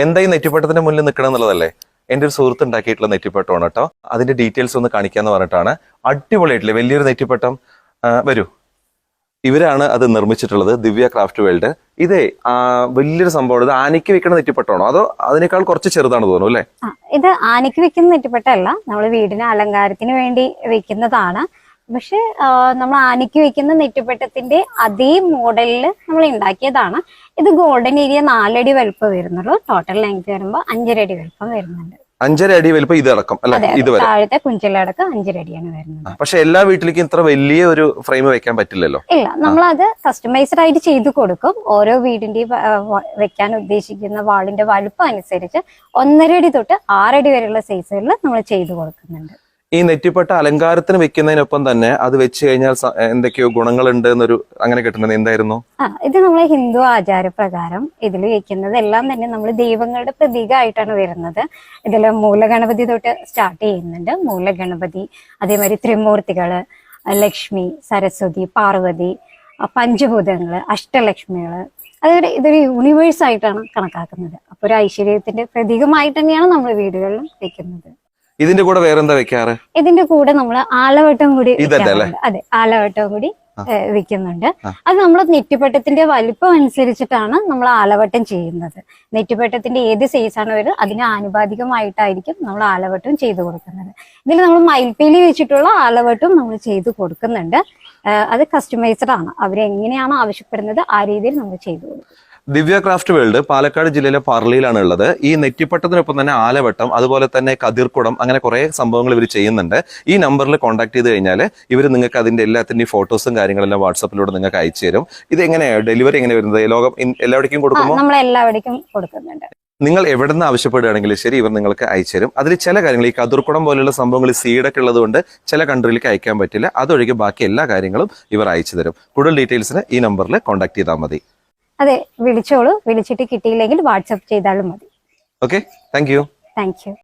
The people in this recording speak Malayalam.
എന്താ ഈ നെറ്റിപ്പട്ടത്തിന്റെ മുന്നിൽ നിൽക്കണം എന്നുള്ളതല്ലേ? എന്റെ ഒരു സുഹൃത്ത് ഉണ്ടാക്കിയിട്ടുള്ള നെറ്റിപ്പട്ടമാണ് കേട്ടോ. അതിന്റെ ഡീറ്റെയിൽസ് ഒന്ന് കാണിക്കാന്ന് പറഞ്ഞിട്ടാണ്. അടിപൊളിയായിട്ടില്ലേ വലിയൊരു നെറ്റിപ്പട്ടം. വരൂ, ഇവരാണ് അത് നിർമ്മിച്ചിട്ടുള്ളത്, ദിവ്യ ക്രാഫ്റ്റ് വേൾഡ്. ഇതേ വലിയൊരു സംഭവമാണ്. ഇത് ആനയ്ക്ക് വെക്കുന്ന നെറ്റിപ്പട്ടാണോ അതോ അതിനേക്കാൾ കുറച്ച് ചെറുതാണ് തോന്നുന്നു അല്ലേ? ഇത് ആനയ്ക്ക് വെക്കുന്ന നെറ്റിപ്പട്ടല്ല, നമ്മൾ വീടിന് അലങ്കാരത്തിന് വേണ്ടി വെക്കുന്നതാണ്. പക്ഷെ നമ്മൾ ആനയ്ക്ക് വെക്കുന്ന നെറ്റിപ്പട്ടത്തിന്റെ അതേ മോഡലിൽ നമ്മൾ ഉണ്ടാക്കിയതാണ്. ഇത് ഗോൾഡൻ ഏരിയ 4 അടി വലുപ്പം വരുന്നുള്ളൂ. ടോട്ടൽ ലെങ്ത് വരുമ്പോൾ 5.5 അടി വലുപ്പം വരുന്നുണ്ട്. 5.5 അടി വലുപ്പം ഇത് അടക്കം അല്ലെ? ഇതുവരെ താഴത്തെ കുഞ്ചലടക്കം 5.5 അടിയാണ് വരുന്നത്. പക്ഷെ എല്ലാ വീട്ടിലേക്കും ഇത്ര വലിയ ഒരു ഫ്രെയിം വെക്കാൻ പറ്റില്ലല്ലോ. ഇല്ല, നമ്മളത് കസ്റ്റമൈസ്ഡ് ആയിട്ട് ചെയ്തു കൊടുക്കും. ഓരോ വീടിന്റെയും വെക്കാൻ ഉദ്ദേശിക്കുന്ന വാളിന്റെ വലുപ്പം അനുസരിച്ച് 1.5 അടി തൊട്ട് 6 അടി വരെയുള്ള സൈസുകളിൽ നമ്മൾ ചെയ്തു കൊടുക്കുന്നുണ്ട്. ഈ നെറ്റിപ്പട്ട അലങ്കാരത്തിന് വെക്കുന്നതിനൊപ്പം തന്നെ അത് വെച്ച് കഴിഞ്ഞാൽ എന്തൊക്കെയോ ഗുണങ്ങളുണ്ട് എന്നൊരു അങ്ങനെ കിട്ടുന്നത് എന്തായിരുന്നു? ഇത് നമ്മളെ ഹിന്ദു ആചാരപ്രകാരം ഇതിൽ വെക്കുന്നത് എല്ലാം തന്നെ നമ്മൾ ദൈവങ്ങളുടെ പ്രതീകമായിട്ടാണ് വരുന്നത്. ഇതിൽ മൂലഗണപതി തൊട്ട് സ്റ്റാർട്ട് ചെയ്യുന്നുണ്ട്. മൂലഗണപതി, അതേമാതിരി ത്രിമൂർത്തികള്, ലക്ഷ്മി, സരസ്വതി, പാർവതി, പഞ്ചഭൂതങ്ങള്, അഷ്ടലക്ഷ്മികള്. അതായത് ഇതൊരു യൂണിവേഴ്സ് ആയിട്ടാണ് കണക്കാക്കുന്നത്. അപ്പൊ ഒരു ഐശ്വര്യത്തിന്റെ പ്രതീകമായിട്ട് തന്നെയാണ് നമ്മൾ വീടുകളിലും വെക്കുന്നത്. ഇതിന്റെ കൂടെ വേറെന്താ വെക്കാറ്? ഇതിന്റെ കൂടെ നമ്മൾ ആലവട്ടം കൂടി, അതെ, ആലവട്ടം കൂടി വെക്കുന്നുണ്ട്. അത് നമ്മൾ നെറ്റിപ്പട്ടത്തിന്റെ വലിപ്പം അനുസരിച്ചിട്ടാണ് നമ്മൾ ആലവട്ടം ചെയ്യുന്നത്. നെറ്റിപ്പട്ടത്തിന്റെ ഏത് സൈസാണ് വരുന്നത് അതിന് ആനുപാതികമായിട്ടായിരിക്കും നമ്മൾ ആലവട്ടം ചെയ്തു കൊടുക്കുന്നത്. ഇതിൽ നമ്മൾ മയിൽപ്പീലി വെച്ചിട്ടുള്ള ആലവട്ടം നമ്മൾ ചെയ്തു കൊടുക്കുന്നുണ്ട്. അത് കസ്റ്റമൈസ്ഡ് ആണ്. അവരെങ്ങനെയാണോ ആവശ്യപ്പെടുന്നത് ആ രീതിയിൽ നമ്മൾ ചെയ്തു കൊടുക്കും. ദിവ്യ ക്രാഫ്റ്റ് വേൾഡ് പാലക്കാട് ജില്ലയിലെ പാർലയിലാണ് ഉള്ളത്. ഈ നെറ്റിപ്പട്ടത്തിനൊപ്പം തന്നെ ആലവട്ടം, അതുപോലെ തന്നെ കതിർക്കുടം, അങ്ങനെ കുറെ സംഭവങ്ങൾ ഇവർ ചെയ്യുന്നുണ്ട്. ഈ നമ്പറിൽ കോൺടാക്ട് ചെയ്ത് കഴിഞ്ഞാൽ ഇവർ നിങ്ങൾക്ക് അതിന്റെ എല്ലാത്തിന്റെയും ഫോട്ടോസും കാര്യങ്ങളെല്ലാം വാട്സാപ്പിലൂടെ നിങ്ങൾക്ക് അയച്ചു തരും. ഇത് എങ്ങനെയാണ് ഡെലിവറി എങ്ങനെ വരുന്നത്? ലോകം എല്ലാവിടേക്കും കൊടുക്കുമോ? നമ്മൾ എല്ലാവിടേക്കും കൊടുക്കുന്നുണ്ട്. നിങ്ങൾ എവിടെ നിന്ന് ആവശ്യപ്പെടുകയാണെങ്കിലും ശരി, ഇവർ നിങ്ങൾക്ക് അയച്ചു തരും. അതിൽ ചില കാര്യങ്ങൾ, ഈ കതിർക്കുടം പോലെയുള്ള സംഭവങ്ങൾ സീഡൊക്കെ ഉള്ളത് കൊണ്ട് ചില കൺട്രിയിലേക്ക് അയക്കാൻ പറ്റില്ല. അതൊഴികെ ബാക്കി എല്ലാ കാര്യങ്ങളും ഇവർ അയച്ചു തരും. കൂടുതൽ ഡീറ്റെയിൽസിന് ഈ നമ്പറിൽ കോൺടാക്ട് ചെയ്താൽ മതി. അതെ, വിളിച്ചോളൂ. വിളിച്ചിട്ട് കിട്ടിയില്ലെങ്കിൽ വാട്സപ്പ് ചെയ്താലും മതി. Okay, thank you.